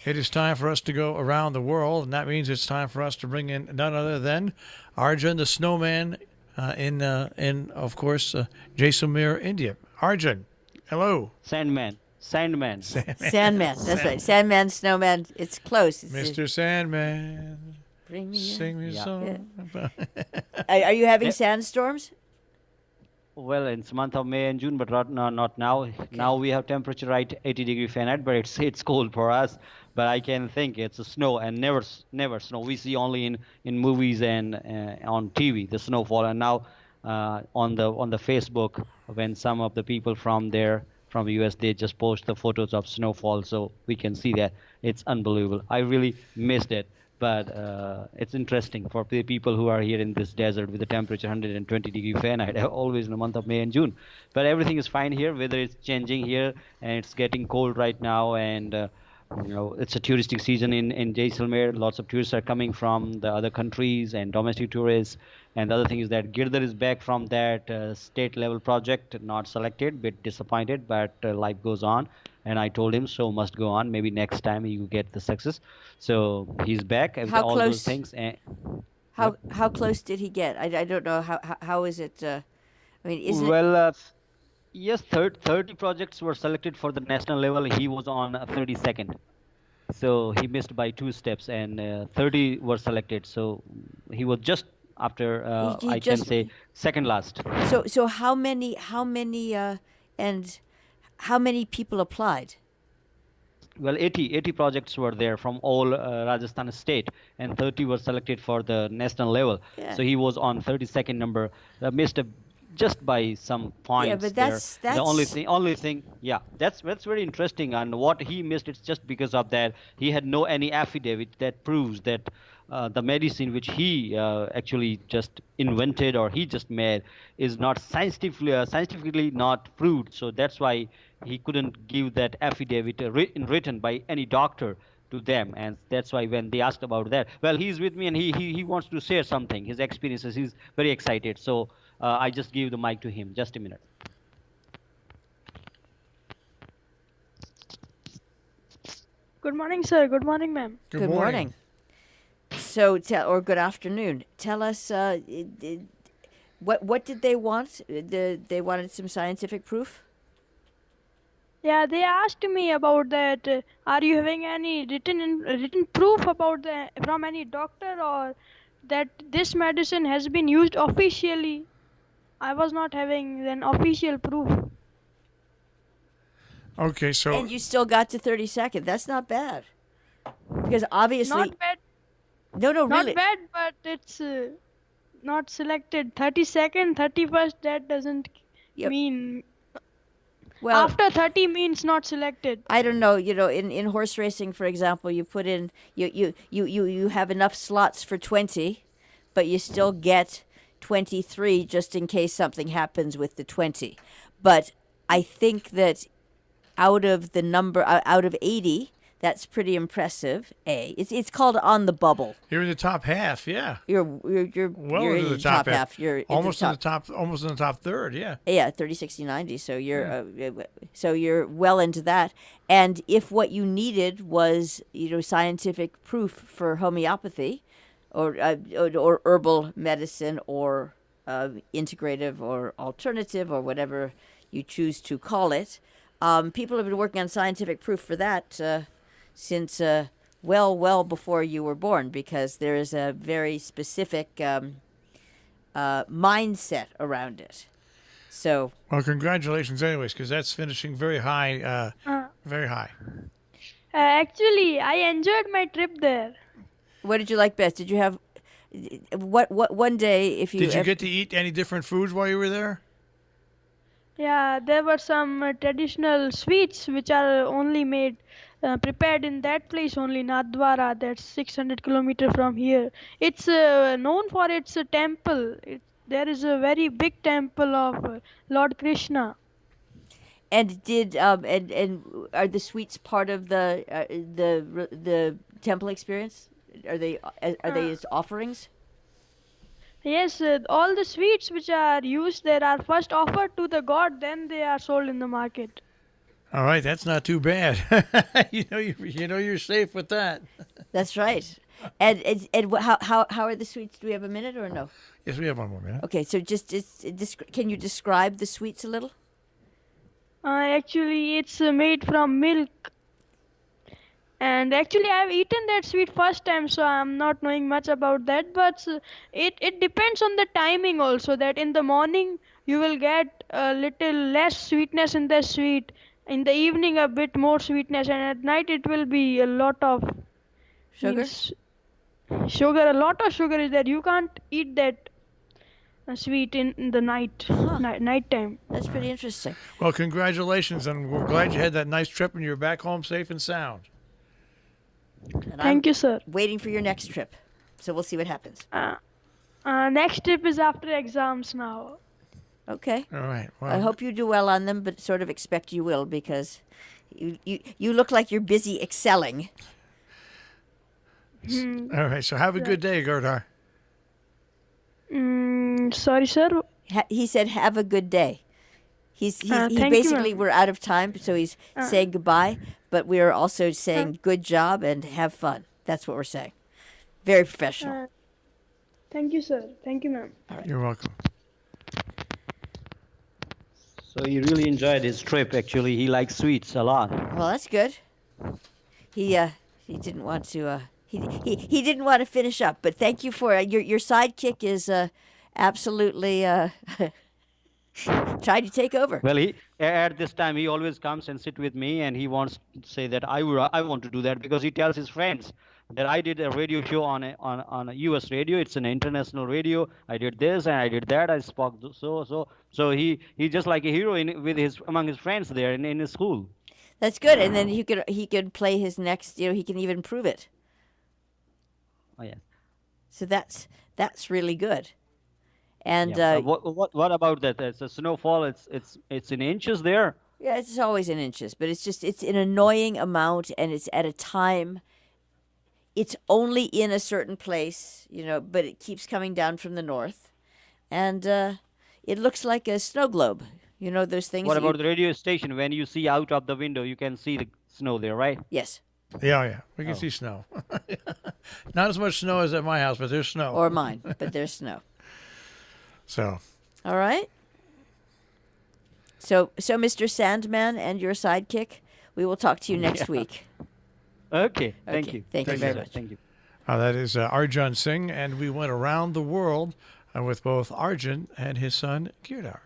It is time for us to go around the world, and that means it's time for us to bring in none other than Arjun, the snowman, in of course, Jaisalmer, India. Arjun, hello. Sandman. Sandman. Sandman. That's right. Sandman, snowman. It's close. Mr. Sandman, Bring me sing me a Yeah. song. Are you having Yeah. sandstorms? Well, it's month of May and June, but not now. Now we have temperature right 80 degree Fahrenheit, but it's cold for us. But I can think it's a snow and never snow. We see only in movies and on TV the snowfall. And now on the Facebook, when some of the people from US, they just post the photos of snowfall, so we can see that it's unbelievable. I really missed it. But it's interesting for the people who are here in this desert with the temperature 120 degree Fahrenheit, always in the month of May and June. But everything is fine here. Weather is changing here, and it's getting cold right now. And it's a touristic season in Jaisalmer. Lots of tourists are coming from the other countries and domestic tourists. And the other thing is that Girdhar is back from that state level project, not selected, bit disappointed, but life goes on. And I told him, show must go on. Maybe next time you get the success. So he's back with How all close? those things. And How close did he get? I don't know. How is it? I mean, is it? well, yes, 30 projects were selected for the national level. He was on 32nd. So he missed by 2 steps, and 30 were selected. So he was just after, He I can just say, second last. so and how many people applied? Well, 80 projects were there from all Rajasthan state, and 30 were selected for the national level. Yeah. So he was on 32nd number, missed just by some points but there. that's The only thing, yeah, that's very interesting. And what he missed, it's just because of that he had no any affidavit that proves that the medicine which he actually just invented or he just made is not scientifically not proved. So that's why he couldn't give that affidavit written by any doctor to them. And that's why when they asked about that, well, he's with me and he wants to share something, his experiences. He's very excited. So I just give the mic to him. Just a minute. Good morning, sir. Good morning, ma'am. Good morning. So, or good afternoon. Tell us, what did they want? They wanted some scientific proof. Yeah, they asked me about that. Are you having any written proof about from any doctor or that this medicine has been used officially? I was not having an official proof. Okay, so And you still got to 32nd. That's not bad. Because obviously, Not bad, no, not really. bad, but it's not selected. 32nd, 31st. That doesn't Yep. mean Well, after 30 means not selected. I don't know. In horse racing, for example, you put in you have enough slots for 20, but you still get 23 just in case something happens with the 20. But I think that out of the number out of 80, that's pretty impressive. It's called on the bubble. you're in the top half, yeah. You're Well you're into in the top half. You're Almost in in the top, almost in the top third, yeah. Yeah, 30, 60, 90. So you're well into that. And if what you needed was, scientific proof for homeopathy or herbal medicine or integrative or alternative or whatever you choose to call it, people have been working on scientific proof for that since well before you were born, because there is a very specific mindset around it. So, Well, congratulations, anyways, because that's finishing very high, very high. Actually, I enjoyed my trip there. what did you like best? Did you have what one day if you Did you get to eat any different foods while you were there? Yeah, there were some traditional sweets which are only made, prepared in that place only, Nathdwara, that's 600 kilometer from here. It's known for its temple. There is a very big temple of Lord Krishna. and did and are the sweets part of the temple experience? Are they as offerings? Yes, all the sweets which are used there are first offered to the god, then they are sold in the market. All right, that's not too bad. You're safe with that. That's right. And how are the sweets? Do we have a minute or no? Yes, we have one more minute. Okay, so just can you describe the sweets a little? Actually, it's made from milk. And actually, I've eaten that sweet first time, so I'm not knowing much about that. But it depends on the timing also. That in the morning you will get a little less sweetness in the sweet. In the evening, a bit more sweetness, and at night it will be a lot of Sugar? means sugar. A lot of sugar is there. You can't eat that sweet in the night time. That's pretty interesting. Well, congratulations, and we're glad you had that nice trip and you're back home safe and sound. And Thank you, sir. waiting for your next trip. So we'll see what happens. Next trip is after exams now. Okay. All right. Well, I hope you do well on them, but sort of expect you will because you look like you're busy excelling. all right. So have a good day, Gerdar. Sorry, sir. He said, "Have a good day." He Thank you, basically ma'am. we're out of time, so he's saying goodbye, but we are also saying good job and have fun. That's what we're saying. Very professional. Thank you, sir. Thank you, ma'am. You're welcome. So he really enjoyed his trip. Actually, he likes sweets a lot. Well, that's good. He didn't want to he didn't want to finish up, but thank you for your sidekick is absolutely trying to take over. Well, he at this time he always comes and sit with me, and he wants to say that I want to do that because he tells his friends that I did a radio show on a U.S. radio. It's an international radio. I did this and I did that. I spoke so he's just like a hero among his friends there in his school. That's good, and then he could play his next. He can even prove it. Oh yeah. So that's really good. And Yeah. What about that? It's a snowfall. It's in inches there. yeah, it's always in inches, but it's an annoying amount, and it's at a time. It's only in a certain place, but it keeps coming down from the north, and it looks like a snow globe. Those things. What that about the radio station? When you see out of the window, you can see the snow there, right? Yes, Yeah. We can see snow. Not as much snow as at my house, but there's snow. or mine, but there's snow. So, All right. So Mr. Sandman and your sidekick, we will talk to you next week. Okay. Thank Okay, you. thank you very sir. much. Thank you. that is Arjun Singh, and we went around the world with both Arjun and his son, Girdhar.